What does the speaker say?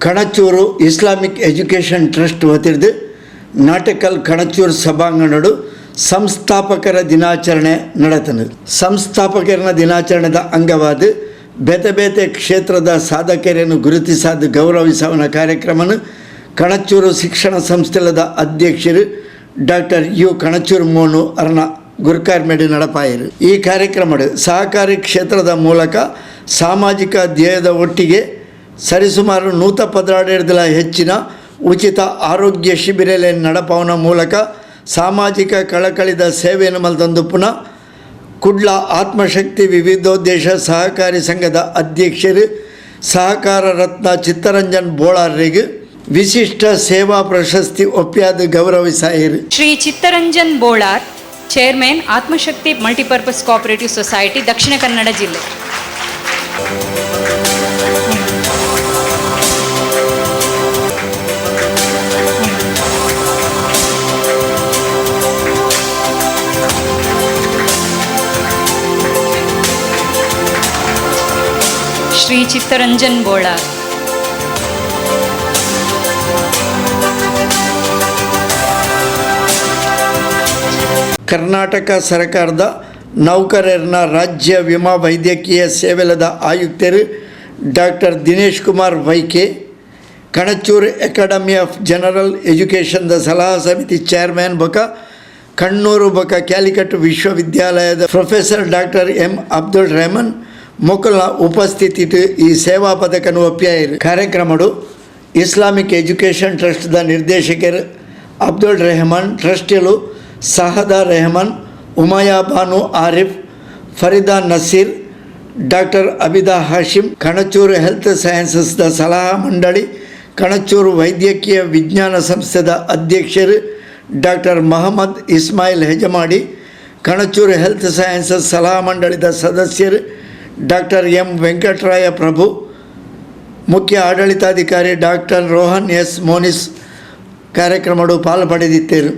Kanachur Islamic education trust ವತಿರ್ದು ನಾಟಕಲ್ ಕಣಚೂರು ಸಭಾಂಗಣಡು ಸಂಸ್ಥಾಪಕರ ದಿನಾಚರಣೆ ನಡೆತನು. ಸಂಸ್ಥಾಪಕರ ದಿನಾಚರಣೆದ ಅಂಗವಾದ ಬೇತೆ ಬೇತೆ ಕ್ಷೇತ್ರದ ಸಾಧಕರನ್ನು ಗುರುತಿಸಾದ ಗೌರವಿಸುವ ಕಾರ್ಯಕ್ರಮವನ್ನು ಕಣಚೂರು ಶಿಕ್ಷಣ ಸಂಸ್ಥೆದ ಅಧ್ಯಕ್ಷರು ಡಾಕ್ಟರ್ ಯು ಕಣಚೂರು ಮೋನು ಅರ್ನ ಗುರುಕಾರ್ಮೆಡಿ ನಡಪಾಯರು. ಈ ಕಾರ್ಯಕ್ರಮ ಸಹಕಾರಿ ಕ್ಷೇತ್ರದ ಮೂಲಕ ಸಾಮಾಜಿಕ ಧ್ಯೇಯದ ಒಟ್ಟಿಗೆ ಸರಿಸುಮಾರು 117 ಹೆಚ್ಚಿನ ಉಚಿತ ಆರೋಗ್ಯ ಶಿಬಿರಲೆ ನಡಪವನ ಮೂಲಕ ಸಾಮಾಜಿಕ ಕಳಕಳಿದ ಸೇವೆಯನ್ನು ಮಲ್ತಂದು ಪುನಃ ಕುಡ್ಲ ಆತ್ಮಶಕ್ತಿ ವಿವಿಧೋದ್ದೇಶ ಸಹಕಾರಿ ಸಂಘದ ಅಧ್ಯಕ್ಷರು ಸಹಕಾರ ರತ್ನ ಚಿತ್ತರಂಜನ್ ಬೋಳಾರ್ರಿಗೆ ವಿಶಿಷ್ಟ ಸೇವಾ ಪ್ರಶಸ್ತಿ ಒಪ್ಪಿಯಾದ ಗೌರವಿಸಾಯರು. Shri Chittaranjan Bolar, chairman Atmashakti multipurpose cooperative society, Dakshina Kannada ಜಿಲ್ಲೆ. ಶ್ರೀ ಚಿತ್ತರಂಜನ್ ಬೋಳಾರ್. ಕರ್ನಾಟಕ ಸರ್ಕಾರದ ನೌಕರರನ್ನ ರಾಜ್ಯ ವಿಮಾ ವೈದ್ಯಕೀಯ ಸೇವೆಲದ ಆಯುಕ್ತರು doctor Dinesh Kumar YK, Kanachur academy of general ಎಜುಕೇಷನ್ದ ಸಲಹಾ ಸಮಿತಿ ಚೇರ್ಮನ್ ಬೊಕ ಕಣ್ಣೂರು ಬೊಕ ಕ್ಯಾಲಿಕಟ್ ವಿಶ್ವವಿದ್ಯಾಲಯದ professor doctor M Abdul Rehman ಮೊಕಲ್ನ ಉಪಸ್ಥಿತಿ ಈ ಸೇವಾ ಪದಕನ್ನು ಒಪ್ಪಿಯಾಯಿರು. ಕಾರ್ಯಕ್ರಮಡು ಇಸ್ಲಾಮಿಕ್ ಎಜುಕೇಷನ್ ಟ್ರಸ್ಟ್ದ ನಿರ್ದೇಶಕರು ಅಬ್ದುಲ್ ರೆಹಮಾನ್, ಟ್ರಸ್ಟಿಗಳು ಸಹದಾ ರೆಹಮಾನ್, ಉಮಯಾ ಬಾನು ಆರಿಫ್, ಫರೀದಾ ನಸೀರ್, ಡಾಕ್ಟರ್ ಅಬಿದಾ ಹಾಶಿಮ್, ಕಣಚೂರು ಹೆಲ್ತ್ ಸೈನ್ಸಸ್ದ ಸಲಹಾ ಮಂಡಳಿ, ಕಣಚೂರು ವೈದ್ಯಕೀಯ ವಿಜ್ಞಾನ ಸಂಸ್ಥೆದ ಅಧ್ಯಕ್ಷರು doctor Mohammed Ismail Hejamadi, Kanachur health sciences ಸಲಹಾ ಮಂಡಳಿದ ಸದಸ್ಯರು ಡಾಕ್ಟರ್ ಎಂ ವೆಂಕಟರಾಯ ಪ್ರಭು, ಮುಖ್ಯ ಆಡಳಿತಾಧಿಕಾರಿ ಡಾಕ್ಟರ್ ರೋಹನ್ ಎಸ್ ಮೋನಿಸ್ ಕಾರ್ಯಕ್ರಮಡು ಪಾಲ್ಪಡೆದಿದ್ದರು.